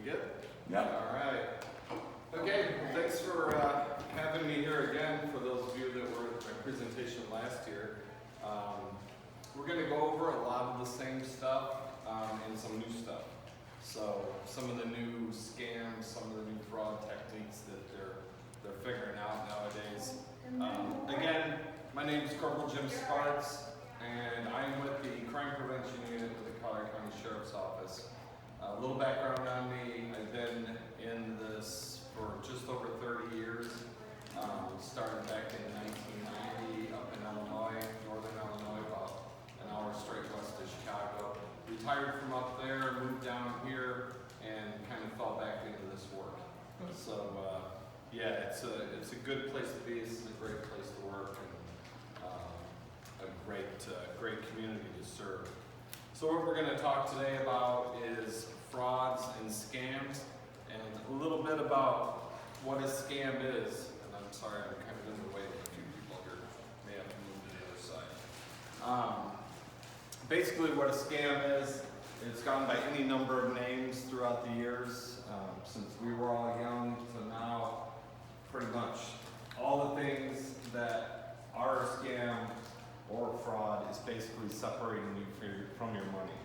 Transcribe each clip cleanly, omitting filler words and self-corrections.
We good? Yep. All right. Okay, well, thanks for having me here again. For those of you that were at my presentation last year, we're going to go over a lot of the same stuff and some new stuff. So some of the new scams, some of the new fraud techniques that they're figuring out nowadays. Again, my name is Corporal Jim Sparks, and I'm with the Crime Prevention Unit with the Collier County Sheriff's Office. A little background on me: I've been in this for just over 30 years. Started back in 1990 up in Illinois, northern Illinois, about an hour straight west of Chicago. Retired from up there, moved down here, and kind of fell back into this work. So yeah, it's a good place to be. It's a great place to work, and a great community to serve. So what we're going to talk today about is frauds and scams, and a little bit about what a scam is. And I'm sorry, I'm kind of in the way of a few people here. May have to move to the other side. Basically what a scam is, it's gone by any number of names throughout the years, since we were all young to now. Pretty much all the things that are a scam or fraud is basically separating you from your money.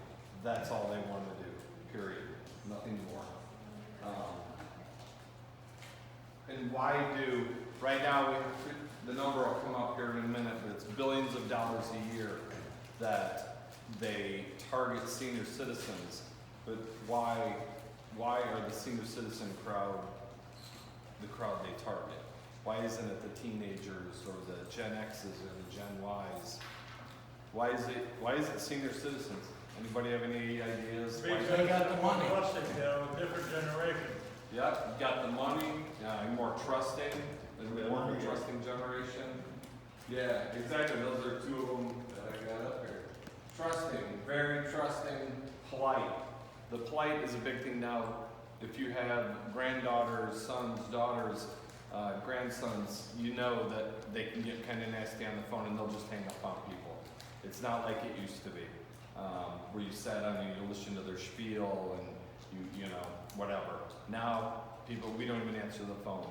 That's all they want to do, period. Nothing more. And why do, right now, the number will come up here in a minute, but it's billions of dollars a year that they target senior citizens. But why are the senior citizen crowd the crowd they target? Why isn't it the teenagers or the Gen X's or the Gen Y's? Why is it senior citizens? Anybody have any ideas? Because they got the money. Different generation. Yep, you got the money, more trusting, more of a trusting generation. Yeah, exactly, those are two of them that I got up here. Trusting, very trusting, polite. The polite is a big thing now. If you have granddaughters, sons, daughters, grandsons, you know that they can get kind of nasty on the phone and they'll just hang up on people. It's not like it used to be, where you sat on and you listen to their spiel and you know, whatever. Now, we don't even answer the phone.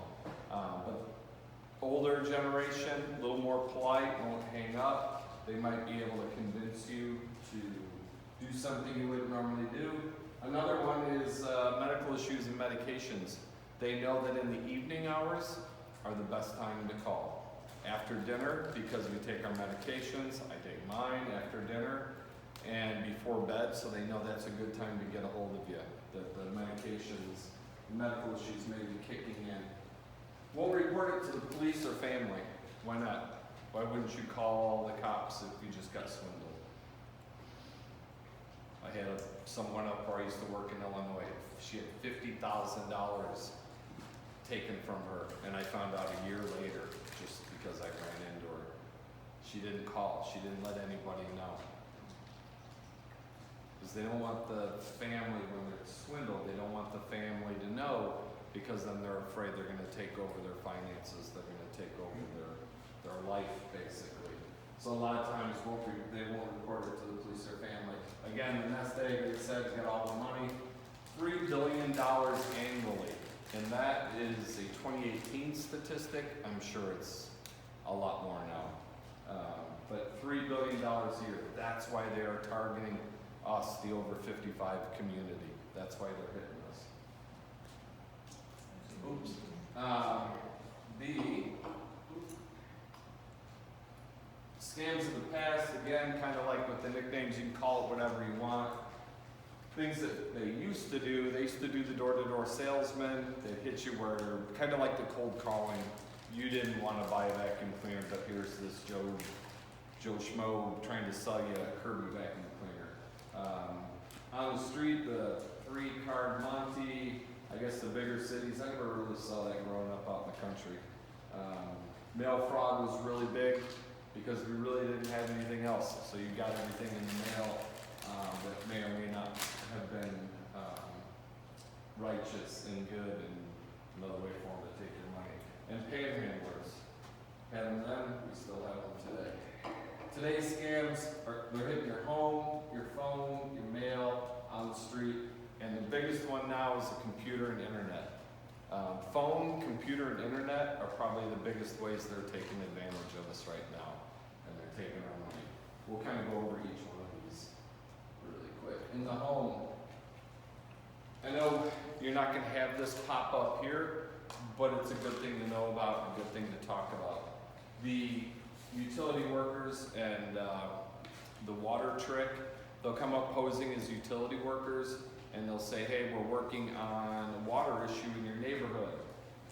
But older generation, a little more polite, won't hang up. They might be able to convince you to do something you wouldn't normally do. Another one is medical issues and medications. They know that in the evening hours are the best time to call. After dinner, because we take our medications, I take mine after dinner, and before bed, so they know that's a good time to get a hold of you. That the medications, medical issues may be kicking in. Won't report it to the police or family. Why not? Why wouldn't you call the cops if you just got swindled? I had someone up where I used to work in Illinois. She had $50,000 taken from her, and I found out a year later, just because I ran into her. She didn't call. She didn't let anybody know. Because they don't want the family, when they're swindled, they don't want the family to know, because then they're afraid they're going to take over their finances, they're going to take over their life, basically. So a lot of times they won't report it to the police or family. Again, the nest egg, they said, got all the money, $3 billion annually. And that is a 2018 statistic. I'm sure it's a lot more now. But $3 billion a year, that's why they are verting us, the over 55 community. That's why they're hitting us. Oops. The scams of the past, again, kind of like with the nicknames, you can call it whatever you want. Things that they used to do the door-to-door salesman. They'd hit you where they're kind of like the cold calling. You didn't want to buy a vacuum cleaner, but here's this Joe Schmo trying to sell you a Kirby vacuum cleaner. On the street, the 3-card Monte, I guess the bigger cities, I never really saw that growing up out in the country. Mail fraud was really big because we really didn't have anything else. So you got everything in the mail that may or may not have been righteous and good, and another way for them to take your money. And panhandlers. Had them then, we still have them today. Today's scams, they're hitting your home, your phone, your mail, on the street. And the biggest one now now is the computer and internet. Phone, computer, and internet are probably the biggest ways they're taking advantage of us right now, and they're taking our money. We'll kind of go over each one of these really quick. In the home, I know you're not going to have this pop up here, but it's a good thing to know about, a good thing to talk about. The utility workers and the water trick, they'll come up posing as utility workers, and they'll say, hey, we're working on a water issue in your neighborhood,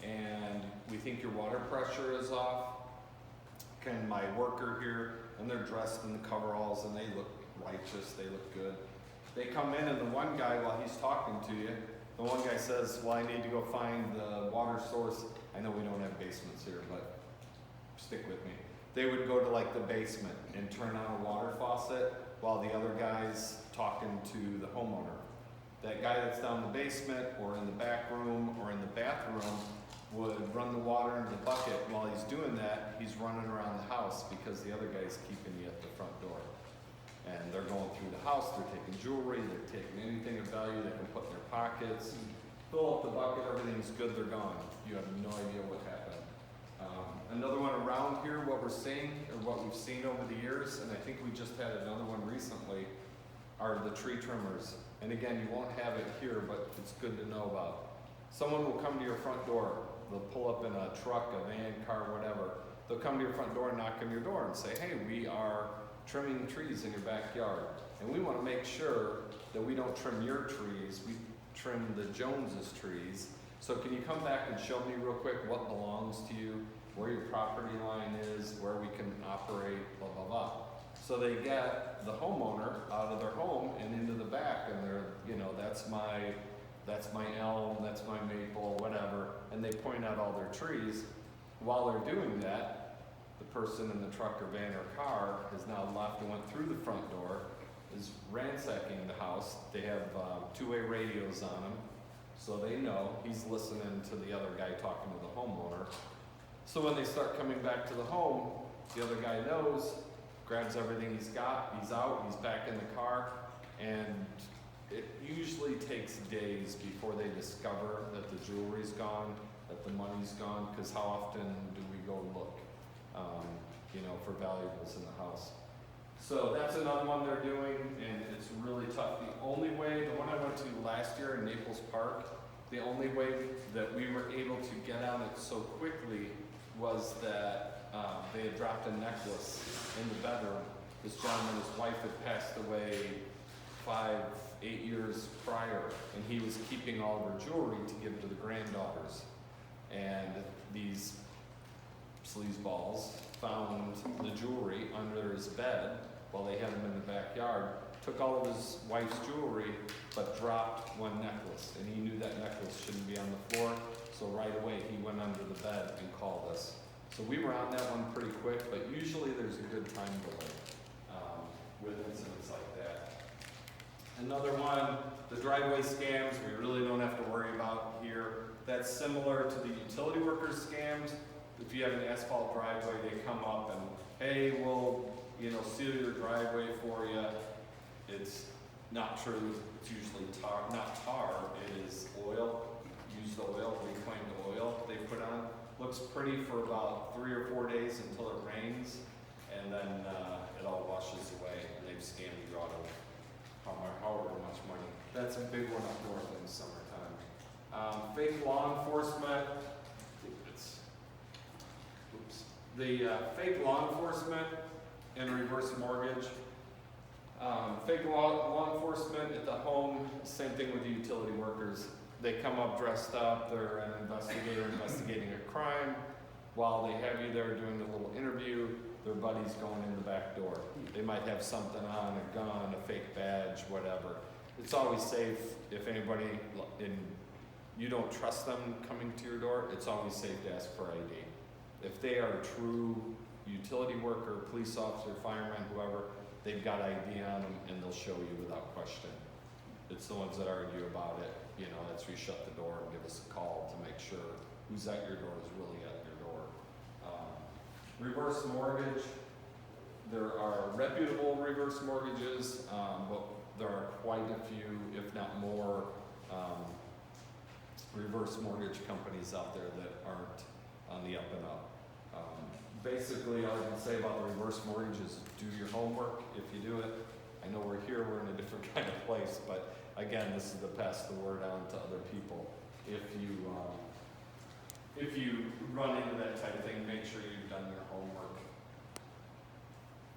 and we think your water pressure is off. Can my worker here, and they're dressed in the coveralls, and they look righteous, they look good. They come in, and the one guy, while he's talking to you, the one guy says, well, I need to go find the water source. I know we don't have basements here, but stick with me. They would go to like the basement and turn on a water faucet while the other guy's talking to the homeowner. That guy that's down in the basement or in the back room or in the bathroom would run the water into the bucket. While he's doing that, he's running around the house because the other guy's keeping you at the front door. And they're going through the house, they're taking jewelry, they're taking anything of value they can put in their pockets. Fill up the bucket, everything's good, they're gone. You have no idea what happened. Another one around here, what we're seeing, or what we've seen over the years, and I think we just had another one recently, are the tree trimmers. And again, you won't have it here, but it's good to know about. Someone will come to your front door. They'll pull up in a truck, a van, car, whatever. They'll come to your front door and knock on your door and say, hey, we are trimming trees in your backyard. And we want to make sure that we don't trim your trees, we trim the Joneses' trees. So can you come back and show me real quick what belongs to you, where your property line is, where we can operate, blah, blah, blah. So they get the homeowner out of their home and into the back, and they're, you know, that's my elm, that's my maple, whatever, and they point out all their trees. While they're doing that, the person in the truck or van or car has now left and went through the front door, is ransacking the house. They have two-way radios on them, so they know he's listening to the other guy talking to the homeowner. So when they start coming back to the home, the other guy knows, grabs everything he's got, he's out, he's back in the car, and it usually takes days before they discover that the jewelry's gone, that the money's gone, because how often do we go look, you know, for valuables in the house? So that's another one they're doing, and it's really tough. The only way, the one I went to last year in Naples Park, the only way that we were able to get on it so quickly was that they had dropped a necklace in the bedroom. This gentleman, his wife had passed away 8 years prior, and he was keeping all of her jewelry to give to the granddaughters. And these sleazeballs found the jewelry under his bed while they had him in the backyard, took all of his wife's jewelry, but dropped one necklace. And he knew that necklace shouldn't be on the floor, so right away he went under the bed and called us. So we were on that one pretty quick, but usually there's a good time delay with incidents like that. Another one, the driveway scams, we really don't have to worry about here. That's similar to the utility workers scams. If you have an asphalt driveway, they come up and, hey, we'll, you know, seal your driveway for you. It's not true. It's usually tar, not tar, it is oil, used oil, reclaimed oil they put on. Looks pretty for about 3 or 4 days until it rains, and then it all washes away, and they've scammed you out of however much money. That's a big one up north in the summertime. Fake law enforcement. Fake law enforcement and reverse mortgage. Fake law enforcement at the home, same thing with the utility workers. They come up dressed up, they're an investigator investigating a crime. While they have you there doing a little interview, their buddy's going in the back door. They might have something on, a gun, a fake badge, whatever. It's always safe if anybody, you don't trust them coming to your door, it's always safe to ask for ID. If they are a true utility worker, police officer, fireman, whoever, they've got ID on them and they'll show you without question. It's the ones that argue about it, you know, that's where you shut the door and give us a call to make sure who's at your door is really at your door. Reverse mortgage, there are reputable reverse mortgages, but there are quite a few, if not more, reverse mortgage companies out there that aren't on the up and up. Basically, all I can say about the reverse mortgage is do your homework if you do it. I know we're here, we're in a different kind of place, but again, this is to pass the word on to other people. If you run into that type of thing, make sure you've done your homework.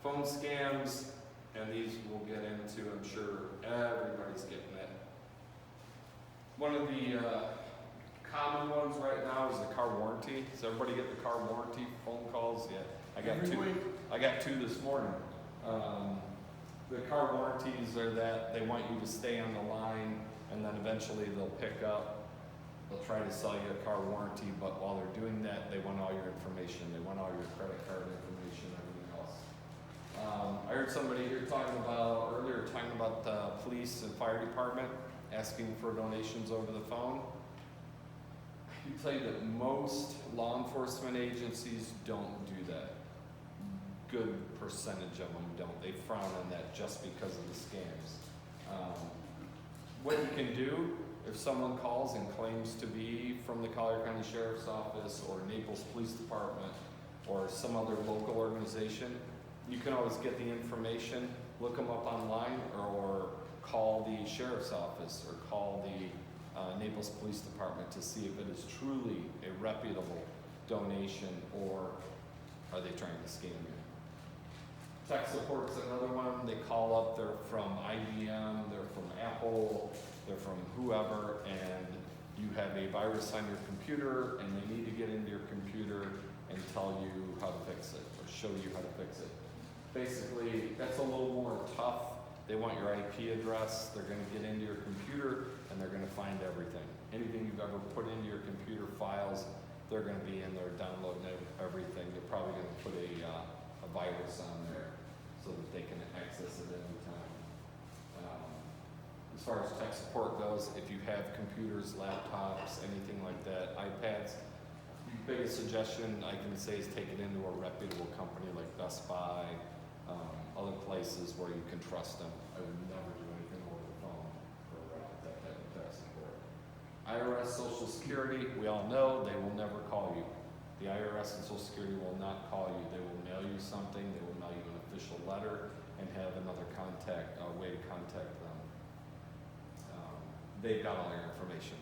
Phone scams, and these we'll get into, I'm sure everybody's getting it. One of the common ones right now is the car warranty. Does everybody get the car warranty phone calls? Yeah, I got Every two. week. I got two this morning. The car warranties are that they want you to stay on the line, and then eventually they'll pick up. They'll try to sell you a car warranty, but while they're doing that, they want all your information. They want all your credit card information, everything else. I heard somebody here talking about the police and fire department asking for donations over the phone. I can tell you that most law enforcement agencies don't do that. Good percentage of them don't. They frown on that just because of the scams. What you can do, if someone calls and claims to be from the Collier County Sheriff's Office or Naples Police Department or some other local organization, you can always get the information, look them up online, or call the Sheriff's Office or call the Naples Police Department to see if it is truly a reputable donation or are they trying to scam you. Tech support's another one. They call up, they're from IBM, they're from Apple, they're from whoever, and you have a virus on your computer and they need to get into your computer and tell you how to fix it or show you how to fix it. Basically, that's a little more tough. They want your IP address, they're gonna get into your computer and they're gonna find everything. Anything you've ever put into your computer files, they're gonna be in there downloading everything. They're probably gonna put a virus on there so that they can access it anytime. As far as tech support goes, if you have computers, laptops, anything like that, iPads, the biggest suggestion I can say is take it into a reputable company like Best Buy, other places where you can trust them. I would never do anything over the phone for that type of tech support. IRS, Social Security, we all know they will never call you. The IRS and Social Security will not call you. They will mail you something, they will mail you an official letter and have another way to contact them. They've got all your information.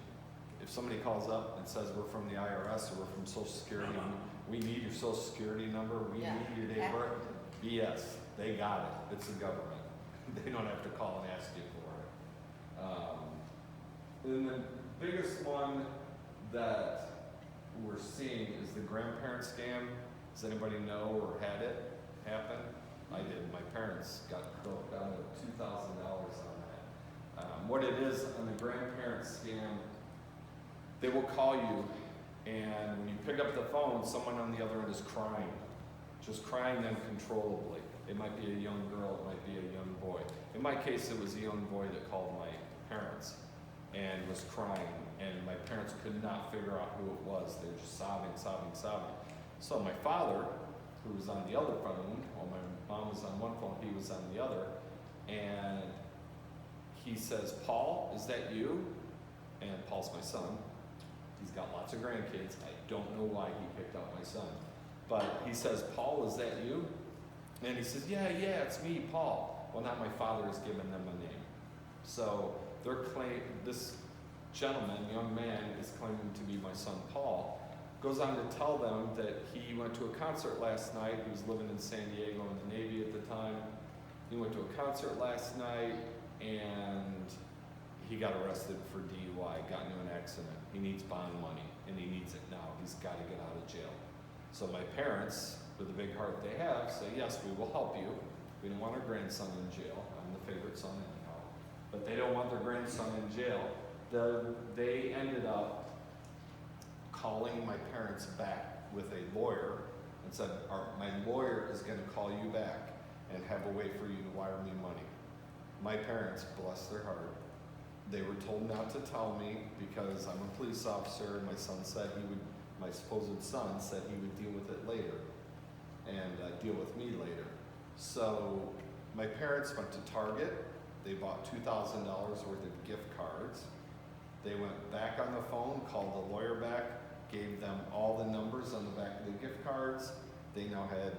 If somebody calls up and says we're from the IRS or we're from Social Security, we need your Social Security number, we need your date of birth, BS, they got it. It's the government. They don't have to call and ask you for it. And the biggest one that we're seeing is the grandparent scam. Does anybody know or had it happen? I did. My parents got broke down to $2,000 on that. What it is on the grandparent scam, they will call you, and when you pick up the phone, someone on the other end is crying, just crying uncontrollably. It might be a young girl, it might be a young boy. In my case, it was a young boy that called my parents and was crying, and my parents could not figure out who it was. They were just sobbing. So my father, who was on the other phone, while my mom was on one phone, he was on the other, and he says, "Paul, is that you?" And Paul's my son. He's got lots of grandkids. I don't know why he picked up my son. But he says, "Paul, is that you?" And he says, yeah, it's me, Paul. Well, now my father has given them a name. So this gentleman, young man, is claiming to be my son, Paul. Goes on to tell them that he went to a concert last night. He was living in San Diego in the Navy at the time. He went to a concert last night and he got arrested for DUI, got into an accident. He needs bond money and he needs it now. He's got to get out of jail. So my parents, with the big heart they have, say, yes, we will help you. We don't want our grandson in jail. I'm the favorite son anyhow. But they don't want their grandson in jail. They ended up calling my parents back with a lawyer and said, my lawyer is going to call you back and have a way for you to wire me money. My parents, bless their heart, they were told not to tell me because I'm a police officer. My supposed son said he would deal with it later and deal with me later. So my parents went to Target. They bought $2,000 worth of gift cards. They went back on the phone, called the lawyer back, gave them all the numbers on the back of the gift cards. They now had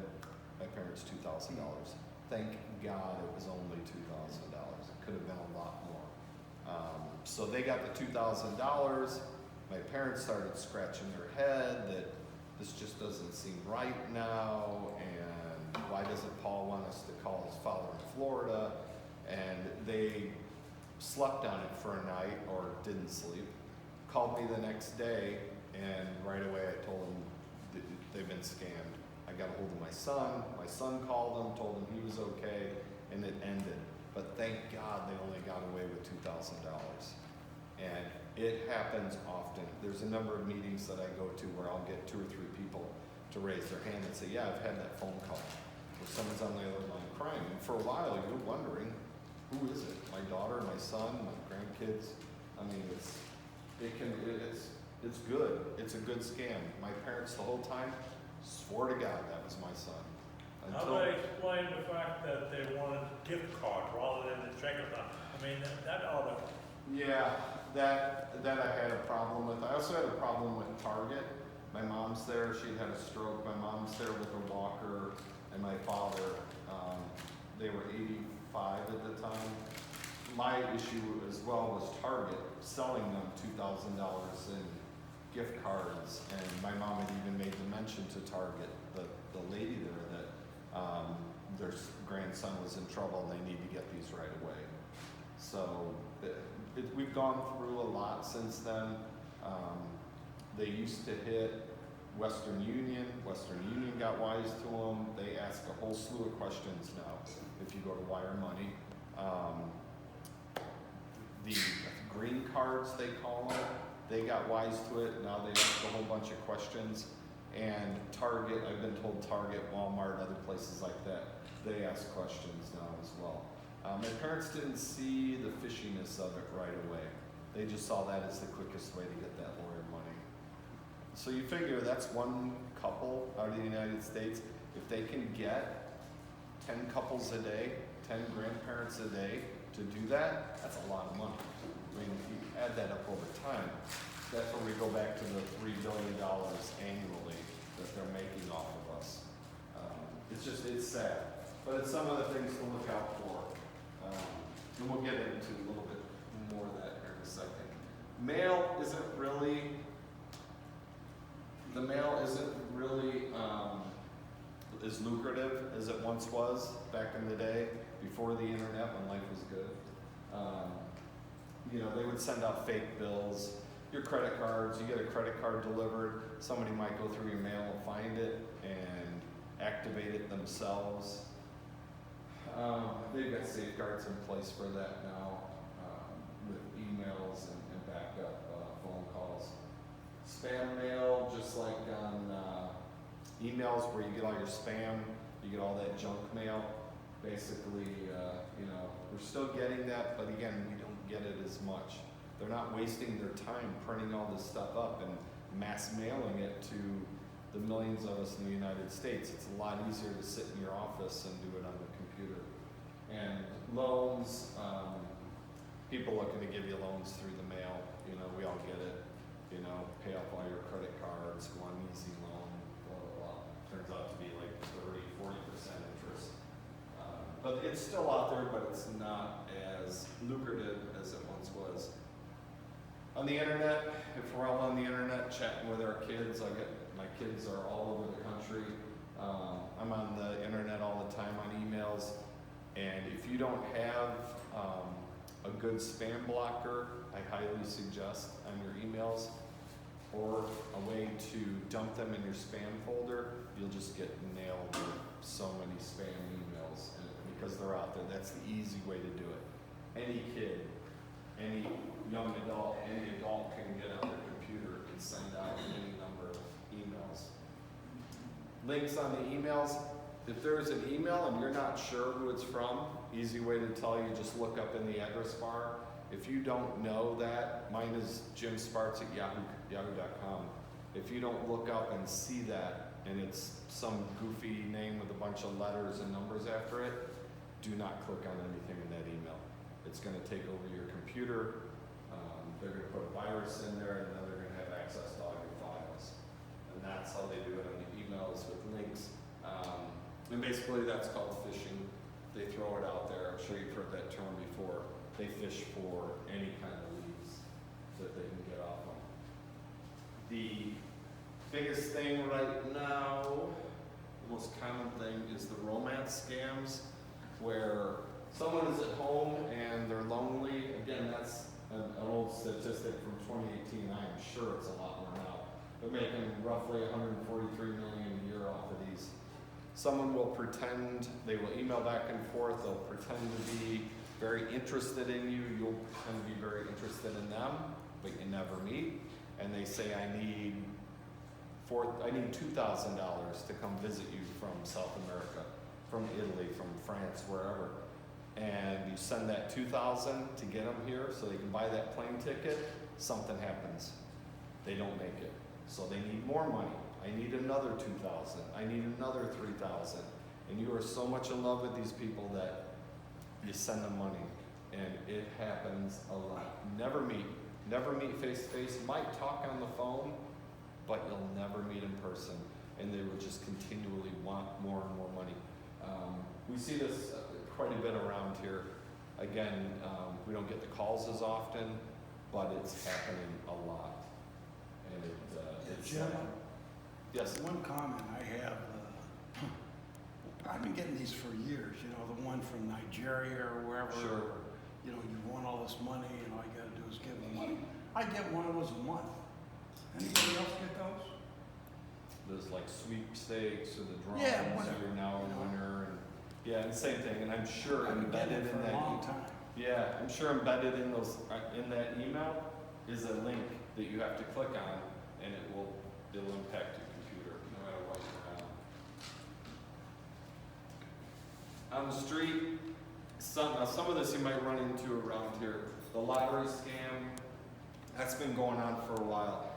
my parents $2,000. Thank God it was only $2,000. It could have been a lot more. So they got the $2,000. My parents started scratching their head that this just doesn't seem right now, and why doesn't Paul want us to call his father in Florida? And they slept on it for a night, or didn't sleep, called me the next day, and right away I told them that they've been scammed. I got a hold of my son called them, told him he was okay, and it ended. But thank God they only got away with $2,000. And it happens often. There's a number of meetings that I go to where I'll get 2 or 3 people to raise their hand and say, yeah, I've had that phone call where someone's on the other line crying. And for a while you're wondering, who is it? My daughter, my son, my grandkids? I mean, it's good. It's a good scam. My parents the whole time swore to God that was my son. How do I explain the fact that they wanted a gift card rather than a check account? I mean, that ought to... Yeah, that I had a problem with. I also had a problem with Target. My mom's there, she'd had a stroke. My mom's there with a walker, and my father, they were 85 at the time. My issue as well was Target selling them $2,000 in gift cards, and my mom had even made the mention to Target, the lady there, that their grandson was in trouble and they need to get these right away. So we've gone through a lot since then. They used to hit Western Union. Western Union got wise to them. They ask a whole slew of questions now if you go to wire money. The green cards, they call them, they got wise to it. Now they ask a whole bunch of questions. And Target, I've been told Target, Walmart, other places like that, they ask questions now as well. My parents didn't see the fishiness of it right away. They just saw that as the quickest way to get that lawyer money. So you figure that's one couple out of the United States. If they can get 10 couples a day, 10 grandparents a day to do that, that's a lot of money. I mean, if you add that up over time, that's where we go back to the $3 billion annually that they're making off of us. It's sad. But it's some of the things to look out for. And we'll get into a little bit more of that here in a second. Mail isn't really as lucrative as it once was back in the day, before the internet, when life was good. They would send out fake bills. Your credit cards, you get a credit card delivered, somebody might go through your mail and find it and activate it themselves. They've got safeguards in place for that now, with emails and backup phone calls. Spam mail, just like on emails where you get all your spam, you get all that junk mail. Basically, we're still getting that, but again, we don't get it as much. They're not wasting their time printing all this stuff up and mass mailing it to the millions of us in the United States. It's a lot easier to sit in your office and do it on the computer. And loans, people looking to give you loans through the mail, we all get it. Pay off all your credit cards, go on easy loan, blah, blah, blah. Turns out to be like 30, 40% interest. But it's still out there, but it's not as lucrative as it once was. On the internet, if we're all on the internet chatting with our kids, my kids are all over the country. I'm on the internet all the time on emails. And if you don't have a good spam blocker, I highly suggest on your emails, or a way to dump them in your spam folder, you'll just get nailed with so many spam emails. And because they're out there, that's the easy way to do it. Any kid, any young adult, any adult can get on their computer and send out any number of emails. Links on the emails. If there's an email and you're not sure who it's from, easy way to tell you, just look up in the address bar. If you don't know that, mine is jimsparts@yahoo.com. If you don't look up and see that, and it's some goofy name with a bunch of letters and numbers after it, do not click on anything in that email. It's going to take over your computer. they're gonna put a virus in there, and then they're gonna have access to all your files. And that's how they do it on the emails with links. And basically that's called phishing. They throw it out there. I'm sure you've heard that term before. They fish for any kind of leads that they can get off of. The biggest thing right now, the most common thing, is the romance scams, where someone is at home and they're lonely. Again, that's an old statistic from 2018. I am sure it's a lot more now. They're making roughly 143 million a year off of these. Someone will pretend, they will email back and forth, they'll pretend to be very interested in you, you'll pretend to be very interested in them, but you never meet. And they say, I need $2,000 to come visit you from South America, from Italy, from France, wherever. And you send that $2,000 to get them here so they can buy that plane ticket, something happens. They don't make it. So they need more money. I need another $2,000. I need another $3,000. And you are so much in love with these people that you send them money. And it happens a lot. Never meet face to face. Might talk on the phone, but you'll never meet in person. And they will just continually want more and more money. We see this quite a bit around here. Again, we don't get the calls as often, but it's happening a lot. And it's Jim, yes. one comment I have, I've been getting these for years, you know, the one from Nigeria or wherever. Sure. You know, you want all this money and all you gotta do is give them money. I get one of those a month. Anybody else get those? There's like sweepstakes or the drawings, Yeah, whatever. you're now a You know. winner. And yeah, and same thing. And I'm sure I've been getting embedded it for in a that. long time. Yeah, I'm sure embedded in those in that email is a link that you have to click on, and it'll impact your computer no matter what you're on. On the street, some of this you might run into around here. The lottery scam, that's been going on for a while.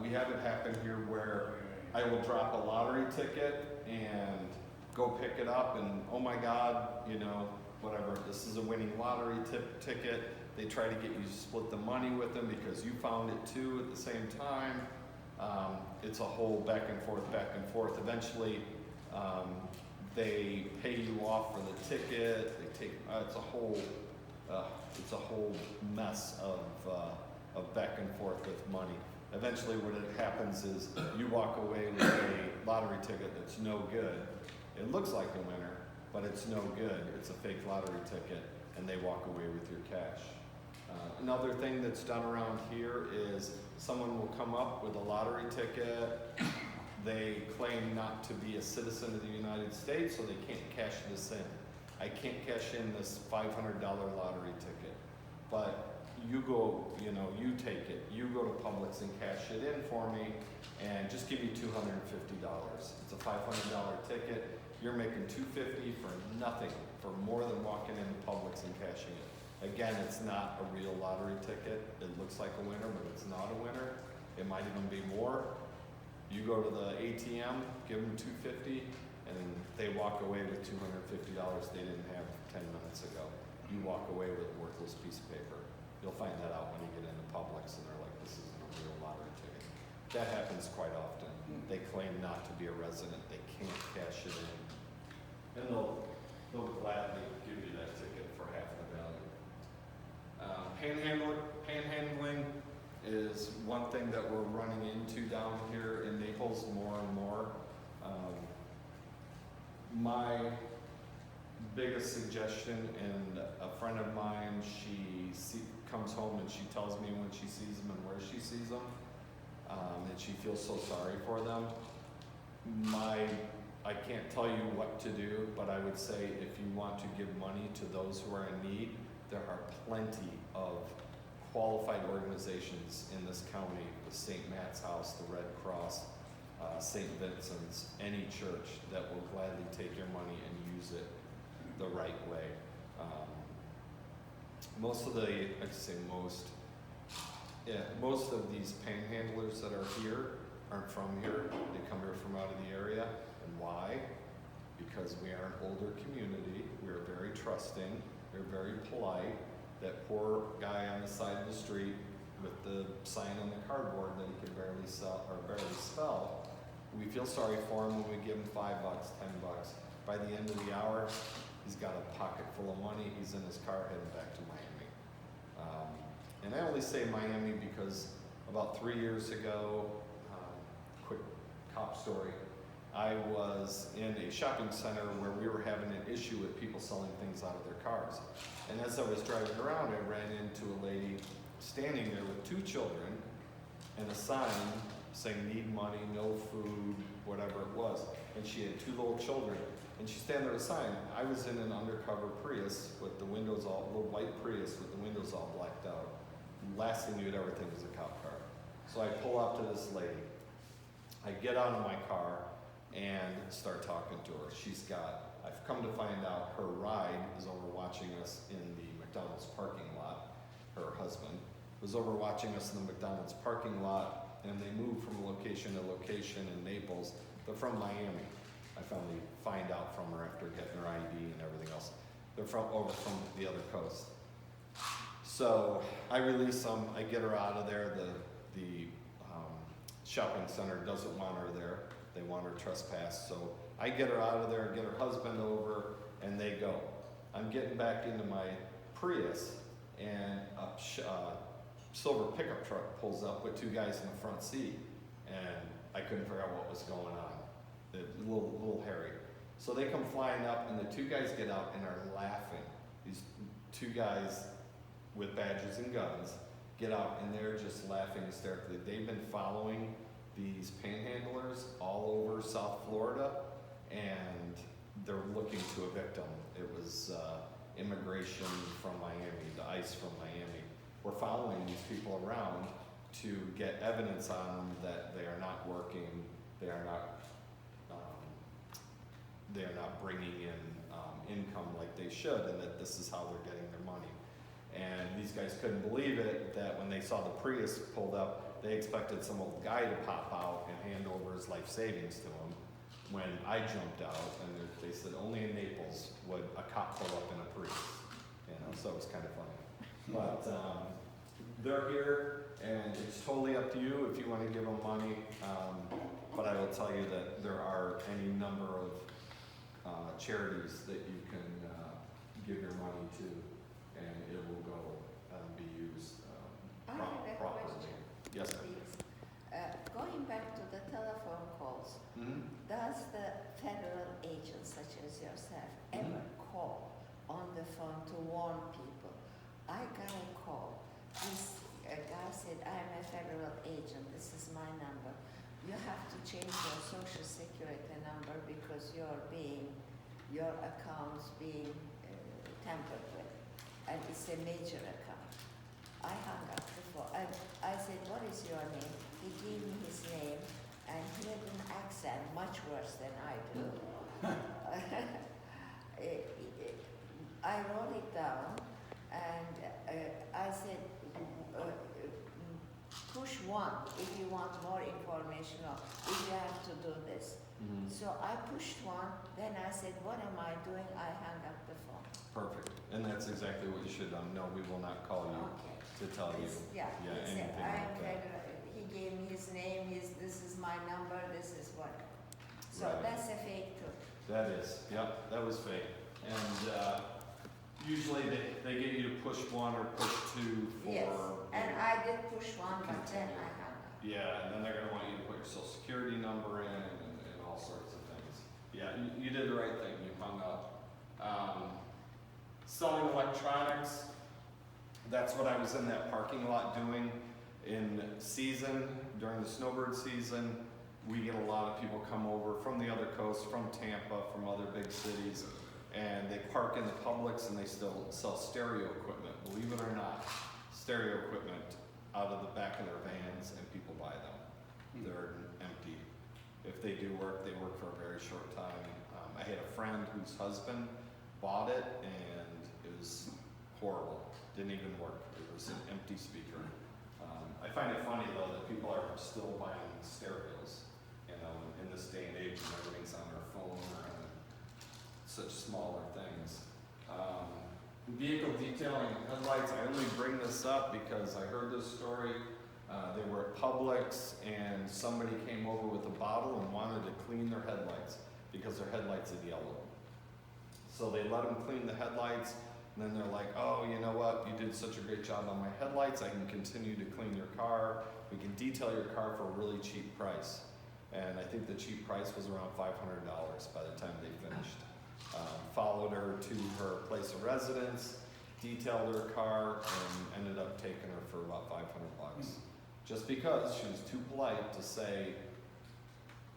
We have it happen here where I will drop a lottery ticket and go pick it up, and oh my God, you know, whatever, this is a winning lottery ticket. They try to get you to split the money with them because you found it too at the same time. It's a whole back and forth. Eventually, they pay you off for the ticket. They take it's a whole mess of back and forth with money. Eventually, what happens is you walk away with a lottery ticket that's no good. It looks like a winner, but it's no good. It's a fake lottery ticket, and they walk away with your cash. Another thing that's done around here is someone will come up with a lottery ticket. They claim not to be a citizen of the United States, so they can't cash this in. I can't cash in this $500 lottery ticket, but you go, you know, you take it. You go to Publix and cash it in for me, and just give me $250. It's a $500 ticket. You're making $250 for nothing, for more than walking into Publix and cashing it. Again, it's not a real lottery ticket. It looks like a winner, but it's not a winner. It might even be more. You go to the ATM, give them $250, and they walk away with $250 they didn't have 10 minutes ago. You walk away with a worthless piece of paper. You'll find that out when you get into Publix and they're like, this isn't a real lottery ticket. That happens quite often. They claim not to be a resident. They can't cash it in. And they'll gladly give you that ticket for half the value. Panhandling is one thing that we're running into down here in Naples more and more. My biggest suggestion, and a friend of mine, comes home and she tells me when she sees them and where she sees them, and she feels so sorry for them. I can't tell you what to do, but I would say if you want to give money to those who are in need, there are plenty of qualified organizations in this county, the St. Matt's House, the Red Cross, St. Vincent's, any church that will gladly take your money and use it the right way. Most of these panhandlers that are here aren't from here. They come here from out of the area. And why? Because we are an older community. We are very trusting. We're very polite. That poor guy on the side of the street with the sign on the cardboard that he can barely sell or barely spell. We feel sorry for him when we give him $5, $10. By the end of the hour, he's got a pocket full of money. He's in his car heading back to Miami. And I only say Miami because about 3 years ago, quick cop story, I was in a shopping center where we were having an issue with people selling things out of their cars. And as I was driving around, I ran into a lady standing there with 2 children and a sign saying need money, no food, whatever it was. And she had 2 little children. And she's standing there with a sign. I was in an undercover Prius with the windows all, little white Prius with the windows all blacked out. Last thing you'd ever think was a cop car. So I pull up to this lady. I get out of my car and start talking to her. I've come to find out her ride is over watching us in the McDonald's parking lot. Her husband was over watching us in the McDonald's parking lot, and they moved from location to location in Naples. They're from Miami. I finally find out from her after getting her ID and everything else. They're over from the other coast. So I release them. I get her out of there. The shopping center doesn't want her there. They want her trespassed. So I get her out of there, get her husband over, and they go. I'm getting back into my Prius, and a silver pickup truck pulls up with 2 guys in the front seat, and I couldn't figure out what was going on. A little hairy. So they come flying up, and the 2 guys get out and are laughing. These 2 guys with badges and guns get out, and they're just laughing hysterically. They've been following these panhandlers all over South Florida, and they're looking to evict them. It was immigration from Miami, the ICE from Miami. We're following these people around to get evidence on them that they are not working, they are not bringing in income like they should, and that this is how they're getting their money. And these guys couldn't believe it, that when they saw the Prius pulled up, they expected some old guy to pop out and hand over his life savings to him. When I jumped out, and they said only in Naples would a cop pull up in a Prius. So it was kind of funny. But they're here, and it's totally up to you if you want to give them money. But I will tell you that there are any number of charities that you can give your money to, and it will go be used I have a properly. question. Yes, sir. Please. Going back to the telephone calls, does the federal agent such as yourself ever call on the phone to warn people? I got a call. This guy said, I'm a federal agent, this is my number. You have to change your social security number because your account's being tampered with. And it's a major account. I hung up the phone. I said, what is your name? He gave me his name, and he had an accent much worse than I do. I wrote it down, and I said, push 1 if you want more information or if you have to do this. So I pushed 1, then I said, what am I doing? I hung up the phone. Perfect. And that's exactly what you should have done. No, we will not call you to tell you. Yeah, he said, anything like that. he gave me his name, this is my number, this is what. So Right. that's a fake too. That is, yep, that was fake. And usually they get you to push 1 or push 2 for. Yes, and I did push 1, but then I hung up. Yeah, and then they're gonna want you to put your social security number in and all sorts of things. Yeah, you did the right thing, you hung up. Selling electronics, that's what I was in that parking lot doing. In season, during the snowbird season, we get a lot of people come over from the other coast, from Tampa, from other big cities, and they park in the Publix and they still sell stereo equipment, believe it or not. Stereo equipment out of the back of their vans, and people buy them. They're empty. If they do work, they work for a very short time. I had a friend whose husband bought it, and it was horrible. Didn't even work. It was an empty speaker. I find it funny though that people are still buying stereos, in this day and age when everything's on their phone or on such smaller things. Vehicle detailing and headlights, I only bring this up because I heard this story. They were at Publix and somebody came over with a bottle and wanted to clean their headlights because their headlights had yellowed. So they let them clean the headlights, and then they're like, oh, you know what, you did such a great job on my headlights, I can continue to clean your car, we can detail your car for a really cheap price. And I think the cheap price was around $500 by the time they finished. Followed her to her place of residence, detailed her car, and ended up taking her for about $500. Just because she was too polite to say,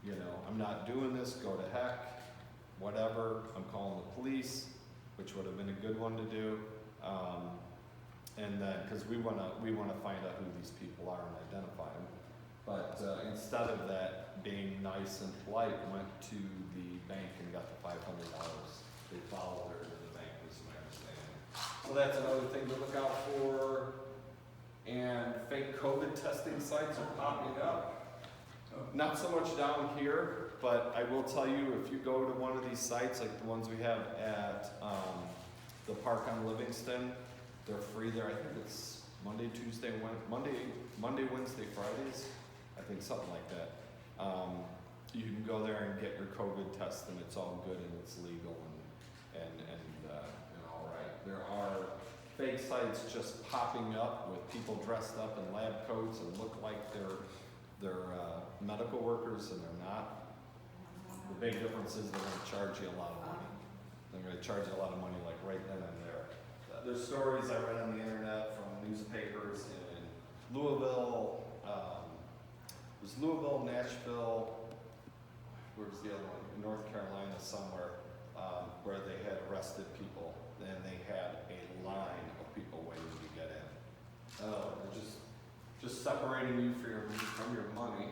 you know, I'm not doing this, go to heck, whatever, I'm calling the police, which would have been a good one to do. And then, because we wanna find out who these people are and identify them. But instead of that, being nice and polite, went to the bank and got the $500. They followed her to the bank, is my understanding. So that's another thing to look out for. And fake COVID testing sites are popping up. Not so much down here, but I will tell you, if you go to one of these sites, like the ones we have at the park on Livingston, they're free there. I think it's Monday, Wednesday, Fridays. I think something like that. You can go there and get your COVID test, and it's all good and it's legal and all right. There are fake sites just popping up with people dressed up in lab coats and look like they're medical workers, and they're not. The big difference is they're going to charge you a lot of money. They're going to charge you a lot of money, like right then and there. There's stories I read on the internet from newspapers in Louisville. It was Louisville, Nashville. Where was the other one? North Carolina somewhere, where they had arrested people, and they had a line of people waiting to get in. They're just separating you from your money.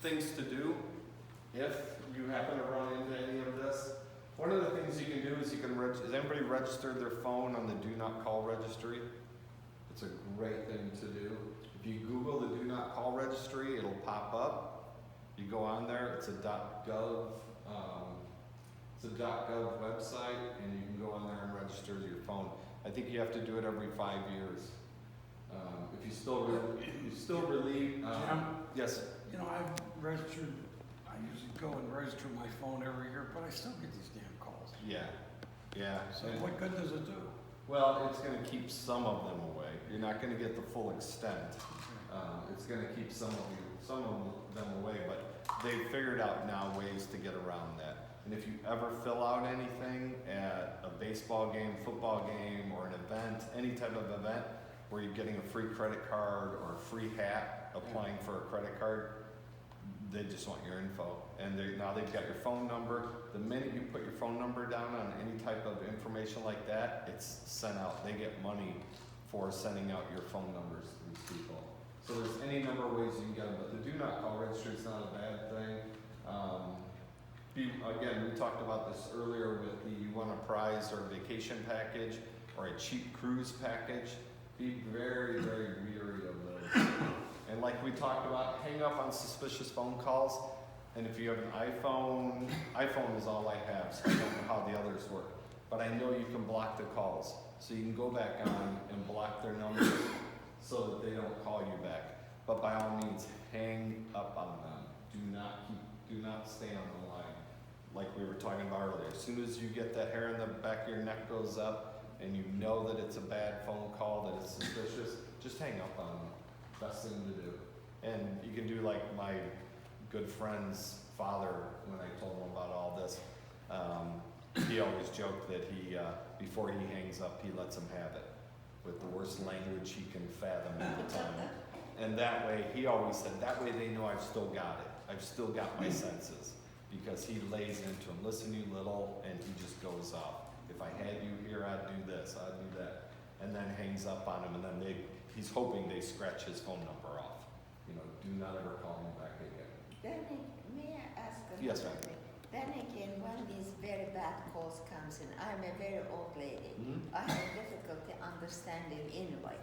Things to do if you happen to run into any of this. One of the things you can do is has anybody registered their phone on the Do Not Call registry? It's a great thing to do. If you Google the Do Not Call registry, it'll pop up. You go on there, it's a .gov, website, and you can go on there and register your phone. I think you have to do it every 5 years. If you still relieve, yes. You know, I've registered, I usually go and register my phone every year, but I still get these damn calls. Yeah. So what good does it do? Well, it's going to keep some of them away. You're not going to get the full extent. It's going to keep some of them away, but they've figured out now ways to get around that. And if you ever fill out anything at a baseball game, football game, or an event, any type of event where you're getting a free credit card or a free hat applying for a credit card, they just want your info. And now they've got your phone number. The minute you put your phone number down on any type of information like that, it's sent out. They get money for sending out your phone numbers to these people. So there's any number of ways you can get them, but the Do Not Call registry is not a bad thing. Again, we talked about this earlier with the you want a prize or a vacation package or a cheap cruise package. Be very, very weary of those. And like we talked about, hang up on suspicious phone calls. And if you have an iPhone is all I have, so I don't know how the others work. But I know you can block the calls. So you can go back on and block their numbers so that they don't call you back. But by all means, hang up on them. Do not stay on the line. Like we were talking about earlier. As soon as you get that hair in the back of your neck goes up and you know that it's a bad phone call, that it's suspicious, just hang up on them. Best thing to do. And you can do like my good friend's father, when I told him about all this, he always joked that he, before he hangs up, he lets him have it with the worst language he can fathom at the time. And that way, he always said, that way they know I've still got it. I've still got my senses. Because he lays into them, listen you little, and he just goes off. If I had you here, I'd do this, I'd do that. And then hangs up on him, and then he's hoping they scratch his phone number off. You know, do not ever call him back again. Then, may I ask a Yes, ma'am. thing? Then again, when these very bad calls comes in, I'm a very old lady. Mm-hmm. I have difficulty understanding anyway.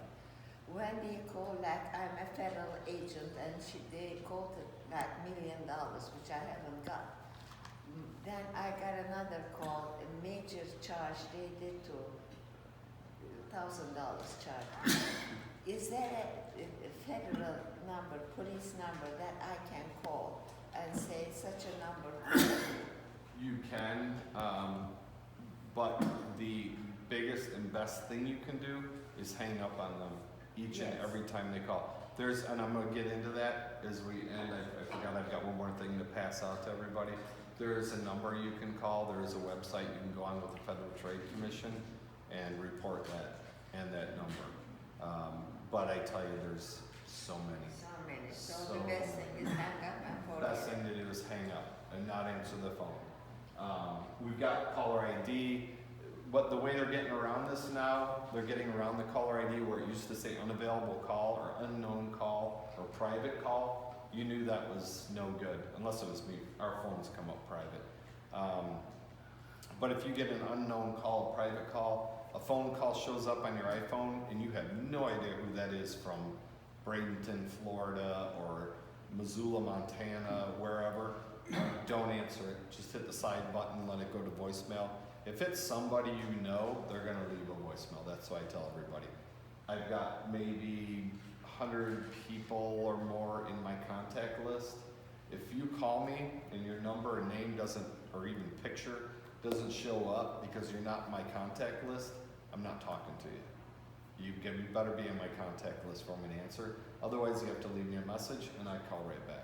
When they call like I'm a federal agent and they quoted like $1 million, which I haven't got. Then I got another call, a major charge, they did to $1,000 charge. Is there a federal number, police number that I can call and say such a number? You can, but the biggest and best thing you can do is hang up on them each and Yes. every time they call. And I'm gonna get into that as we end. I forgot I've got one more thing to pass out to everybody. There is a number you can call. There is a website you can go on with the Federal Trade Commission and report that and that number. But I tell you, there's so many. So many. So So the best thing is hang up and The forget. best thing to do is hang up and not answer the phone. We've got caller ID. But the way they're getting around this now, they're getting around the caller ID where it used to say unavailable call or unknown call or private call. You knew that was no good, unless it was me. Our phones come up private. But if you get an unknown call, a private call, a phone call shows up on your iPhone and you have no idea who that is from Bradenton, Florida, or Missoula, Montana, wherever, don't answer it. Just hit the side button, let it go to voicemail. If it's somebody you know, they're gonna leave a voicemail. That's what I tell everybody. I've got maybe 100 people or more in my contact list. If you call me and your number and name doesn't, or even picture, doesn't show up because you're not in my contact list, I'm not talking to you. You better be in my contact list for me to answer. Otherwise, you have to leave me a message and I call right back.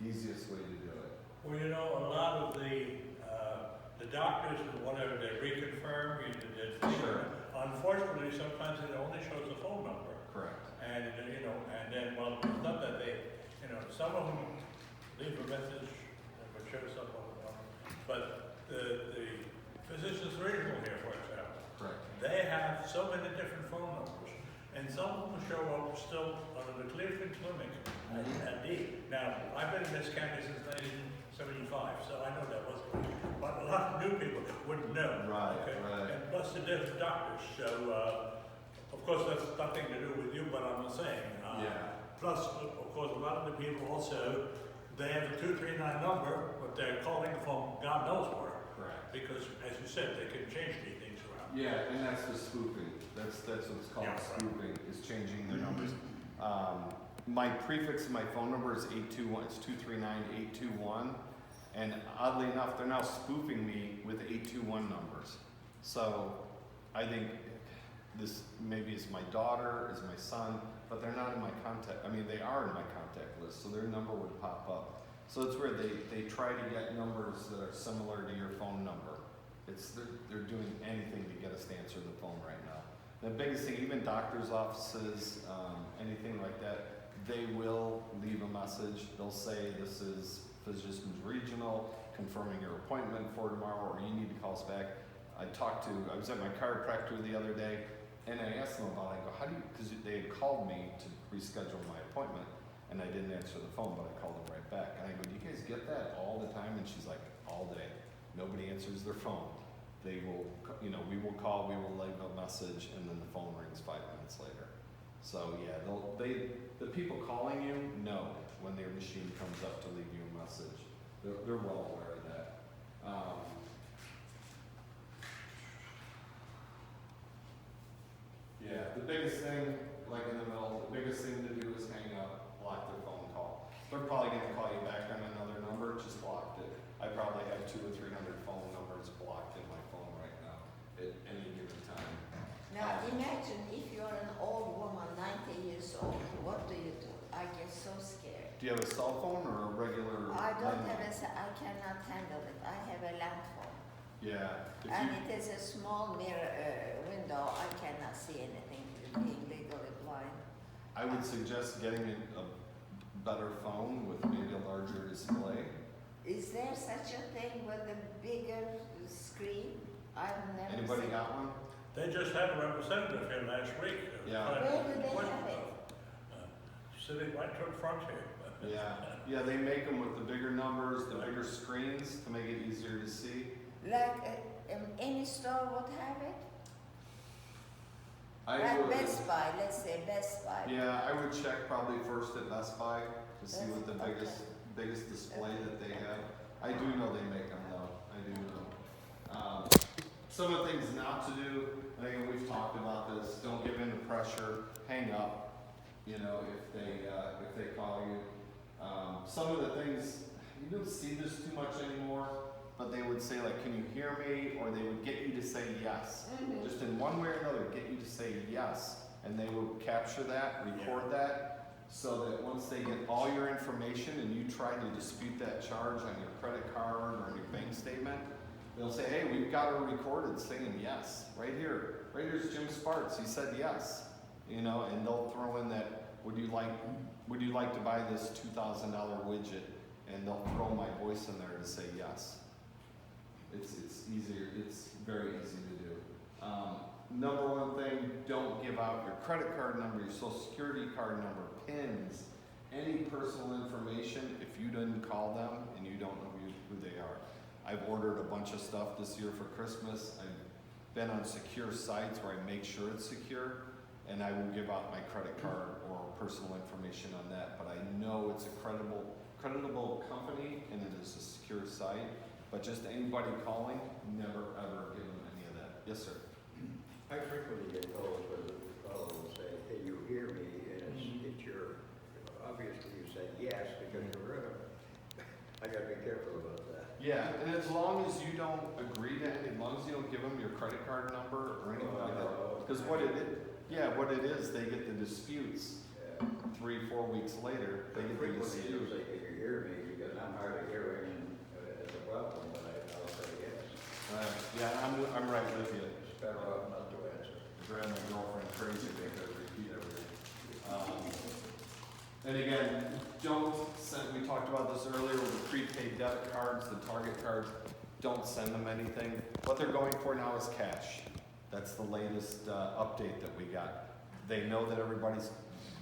Easiest way to do it. Well, you know, a lot of the doctors and whatever, they reconfirm, Sure. unfortunately, sometimes it only shows the phone number. Correct. And, and then, well, it's not that they, some of them leave a message, but show some of them. But the physicians regional here, for example, Correct. they have so many different phone numbers, and some of them show up still under the Cleveland Clinic and D. Now, I've been in this county since 1975, so I know that wasn't, but a lot of new people wouldn't know. Right, Okay? right. And plus the different doctors, so, of course, that's nothing to do with you, but I'm saying. Yeah. Plus, of course, a lot of the people also, they have a 239 number, but they're calling from God knows where. Correct. Because, as you said, they can change these things around. Yeah, and that's the spoofing. That's what it's called, Yeah, right. spoofing, is changing their numbers. My prefix in my phone number is 821, it's 239-821. And oddly enough, they're now spoofing me with 821 numbers. So I think this maybe is my daughter, is my son, but they're not in my contact. I mean, they are in my contact list, so their number would pop up. So it's where they try to get numbers that are similar to your phone number. They're doing anything to get us to answer the phone right now. The biggest thing, even doctors' offices, anything like that, they will leave a message. They'll say, this is Physicians Regional, confirming your appointment for tomorrow, or you need to call us back. I was at my chiropractor the other day, and I asked them about it. I go, how do you, because they had called me to reschedule my appointment, and I didn't answer the phone, but I called them right back. And I go, do you guys get that all the time? And she's like, all day. Nobody answers their phone. They will, we will call, we will leave a message, and then the phone rings 5 minutes later. So yeah, the people calling you know when their machine comes up to leave you a message. They're well aware of that. Yeah, the biggest thing, like in the middle, the biggest thing to do is hang up, block their phone call. They're probably gonna call you back on another number, just blocked it. I probably have 200 or 300 phone numbers blocked in my phone right now at any given time. Now imagine if you're an old woman, 90 years old, what do you do? I get so scared. Do you have a cell phone or a regular? I don't have landline? I cannot handle it. I have a land phone. Yeah. If And you- it is a small mirror window. I cannot see anything, being legally blind. I would suggest getting a better phone with maybe a larger display. Is there such a thing with a bigger screen? I've never Anybody seen. got one? They just had a representative here last week. Yeah. Where do they have it? Sitting right to the front here. Yeah, they make them with the bigger numbers, the bigger screens to make it easier to see. Like any store would have it? I Like would, Best Buy, let's say Best Buy. yeah, I would check probably first at Best Buy to see what the Okay. biggest display that they have. I do know they make them though, I do know. Some of the things not to do, and again, we've talked about this, don't give in to pressure, hang up, you know, if they call you. Some of the things, you don't see this too much anymore, but they would say like, can you hear me? Or they would get you to say yes. Just in one way or another, get you to say yes. And they would capture that, record that, so that once they get all your information and you try to dispute that charge on your credit card or on your bank statement, they'll say, hey, we've got her recorded saying yes, right here. Right here's Jim Sparks, he said yes. You know, and they'll throw in that, would you like to buy this $2,000 widget? And they'll throw my voice in there to say yes. It's easier, it's very easy to do. Number one thing, don't give out your credit card number, your social security card number, PINs, any personal information if you didn't call them and you don't know who they are. I've ordered a bunch of stuff this year for Christmas. I've been on secure sites where I make sure it's secure, and I will give out my credit card or personal information on that, but I know it's a creditable company and it is a secure site. But just anybody calling, never ever give them any of that. Yes, sir. I frequently get calls where the fellow will say, hey, you hear me, and it's your, obviously you say yes because you're rid of it. I gotta be careful about that. Yeah, and as long as you don't agree to it, as long as you don't give them your credit card number or anything like that. Because what it is, they get the disputes. 3-4 weeks later, they get the Frequently dispute. you say, can you hear me, because I'm hard of hearing as a welcome, but I'll say yes. Yeah, I'm right with you. It's better off not to answer. Drive my girlfriend crazy because I repeat everything. And again, don't send, we talked about this earlier with the prepaid debit cards, the Target cards, don't send them anything. What they're going for now is cash. That's the latest update that we got. They know that everybody's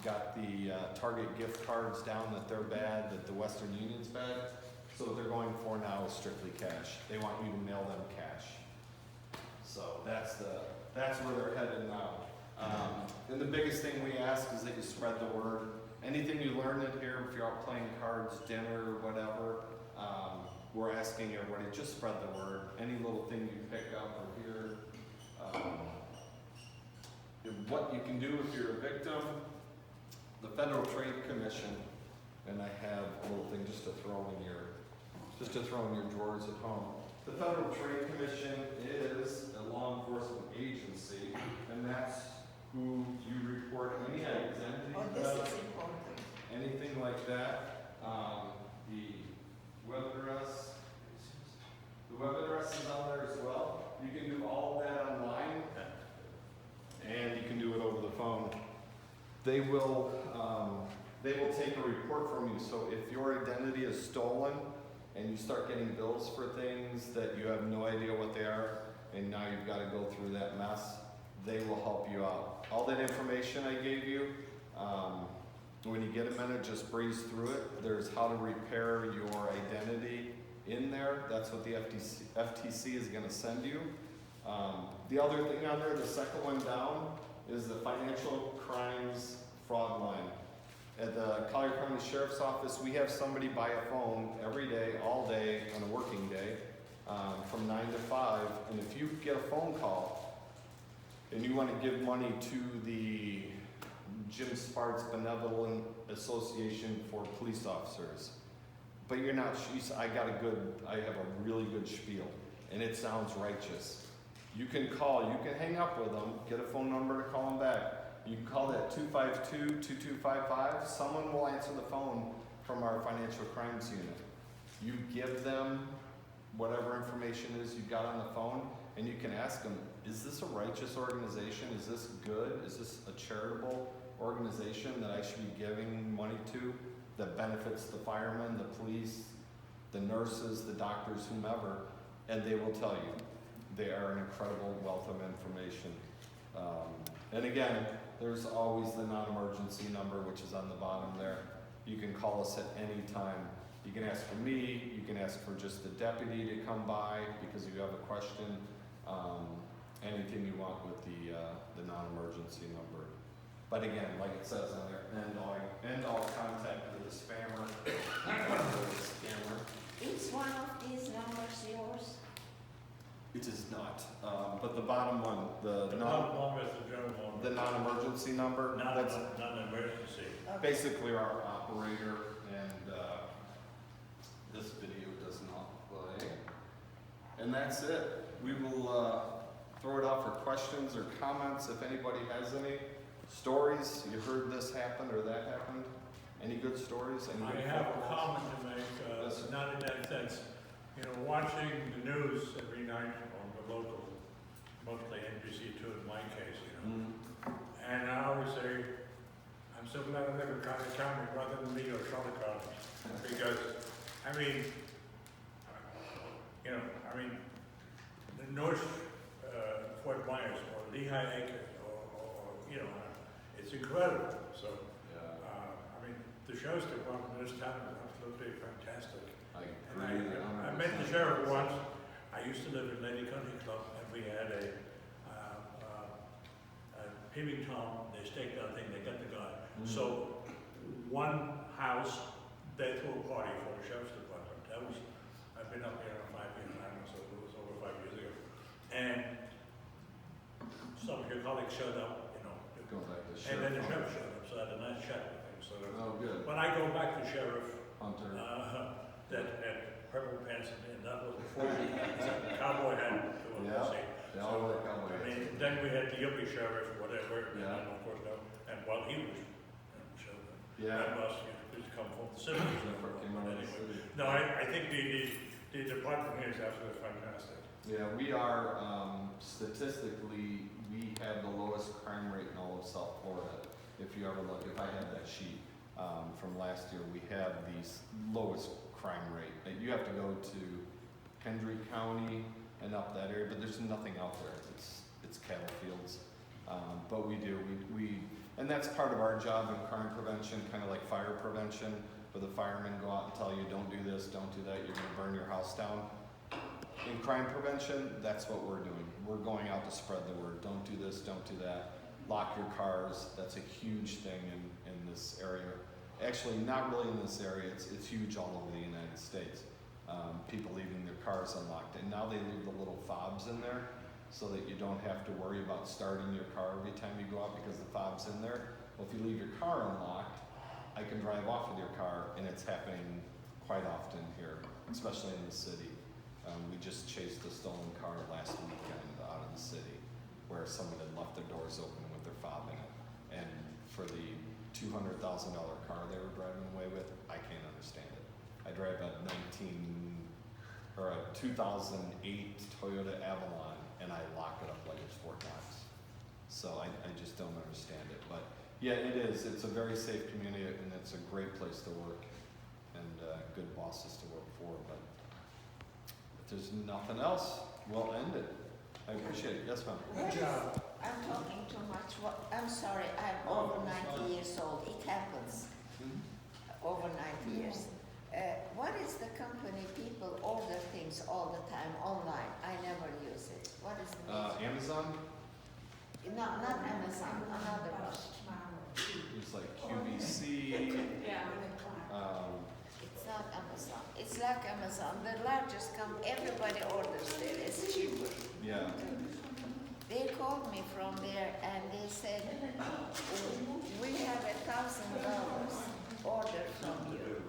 got the Target gift cards down, that they're bad, that the Western Union's bad. So what they're going for now is strictly cash. They want you to mail them cash. So that's where they're headed now. And the biggest thing we ask is that you spread the word. Anything you learn in here, if you're out playing cards, dinner, whatever, we're asking everybody, just spread the word. Any little thing you pick up or hear. What you can do if you're a victim, the Federal Trade Commission, and I have a little thing just to throw in your drawers at home. The Federal Trade Commission is a law enforcement agency, and that's who you report any identity Oh, this theft, is important. anything like that. The web address is on there as well. You can do all of that online, and you can do it over the phone. They will take a report from you. So if your identity is stolen and you start getting bills for things that you have no idea what they are, and now you've got to go through that mess, they will help you out. All that information I gave you, when you get a minute, just breeze through it. There's how to repair your identity in there. That's what the FTC is going to send you. The other thing on there, the second one down, is the financial crimes fraud line. At the Collier County Sheriff's Office, we have somebody by a phone every day, all day, on a working day, from 9 to 5. And if you get a phone call and you want to give money to the Jim Sparks Benevolent Association for Police Officers, but you're not, I have a really good spiel, and it sounds righteous. You can call, you can hang up with them, get a phone number to call them back. You can call that 252-2255. Someone will answer the phone from our financial crimes unit. You give them whatever information is you got on the phone, and you can ask them, is this a righteous organization? Is this good? Is this a charitable organization that I should be giving money to that benefits the firemen, the police, the nurses, the doctors, whomever? And they will tell you. They are an incredible wealth of information. And again, there's always the non-emergency number, which is on the bottom there. You can call us at any time. You can ask for me, you can ask for just the deputy to come by because you have a question. Anything you want with the non-emergency number. But again, like it says on there, end all contact with the spammer, or the scammer. Is one of these numbers yours? It is not, but the bottom one, The bottom one is the general one. the non-emergency number, Not that's an emergency. Okay. basically our operator, and this video does not play. And that's it. We will throw it out for questions or comments if anybody has any stories. You heard this happen or that happened? Any good stories? Any I good have a phone calls? comment to make, Yes, sir. not in that sense. You know, watching the news every night on the local, mostly NBC2 in my case, you know. And I always say, I'm so glad I live in Carter County rather than Lee or Charlotte County. Because, I mean, you know, the North Fort Myers or Lehigh Acres or you know, it's incredible. So, I mean, the sheriff's department in this town is absolutely fantastic. I And agree. I met the sheriff once. I used to live in Lady Country Club, and we had a peeping Tom. They staked out thing. They got the guy. So one house, they threw a party for the sheriff's department. That was, I've been up here 5 years now, so it was over 5 years ago. And some of your colleagues showed up, you know. Go back to And then the Sheriff sheriff showed up, so I had a nice chat with him. So Oh, good. when I go back to Sheriff, Hunter. that had purple pants and that was before the cowboy hat to Yeah. say. They all wear cowboy I hats. mean, then we had the Yuppie sheriff, whatever, and Yeah. then of course, no, and while he was, showed up. Yeah. That must, just come from the city. Came out of the Anyway. city. No, I think the department here is absolutely fantastic. Yeah, we are, statistically, we have the lowest crime rate in all of South Florida. If you ever look, if I had that sheet, from last year, we have the lowest crime rate. You have to go to Hendry County and up that area, but there's nothing out there. It's cattle fields. But we do, and that's part of our job in crime prevention, kind of like fire prevention, where the firemen go out and tell you, don't do this, don't do that, you're gonna burn your house down. In crime prevention, that's what we're doing. We're going out to spread the word. Don't do this, don't do that. Lock your cars. That's a huge thing in this area. Actually, not really in this area. It's huge all over the United States. People leaving their cars unlocked. And now they leave the little fobs in there so that you don't have to worry about starting your car every time you go out because the fob's in there. Well, if you leave your car unlocked, I can drive off with your car, and it's happening quite often here, especially in the city. We just chased a stolen car last weekend out of the city where someone had left their doors open with their fob in it. And for the $200,000 car they were driving away with, I can't understand it. I drive a 2008 Toyota Avalon, and I lock it up like it's Fort Knox. So I just don't understand it. But yeah, it is. It's a very safe community, and it's a great place to work, and good bosses to work for. But if there's nothing else, we'll end it. I appreciate it. Yes, ma'am. Good job. I'm talking too much. I'm sorry, I'm over 90 years old. It happens. Over 90 years. What is the company people order things all the time online? I never use it. What is the name? Amazon. No, not Amazon, another one. It's like QVC. It's not Amazon. It's like Amazon. The largest company, everybody orders there. It's cheaper. Yeah. They called me from there and they said, we have $1,000 order from you.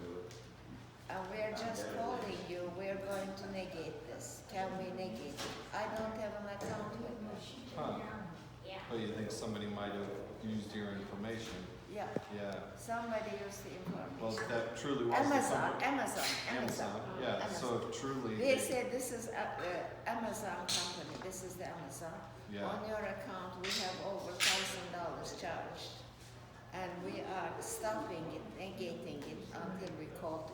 And we're just calling you, we're going to negate this. Can we negate it? I don't have an account with me. Huh. Well, you think somebody might have used your information? Yeah, Yeah. somebody used the Well, information. that truly was the Amazon, company. Amazon. Yeah. Amazon. So truly. They said this is Amazon company, this is the Amazon. Yeah. On your account, we have over $1,000 charged. And we are stopping it, negating it until we call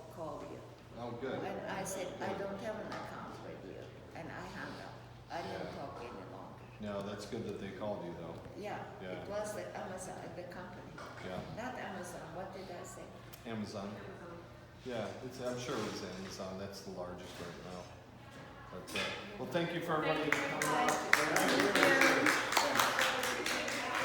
you. Oh, good. And I said, I don't have an account with you. And I hung up. I didn't Yeah. talk any longer. No, that's good that they called you, though. Yeah, Yeah. it was the Amazon, the company. Yeah. Not Amazon, what did I say? Amazon. Yeah, I'm sure it was Amazon. That's the largest right now. But, well, thank you for everybody. Thank you.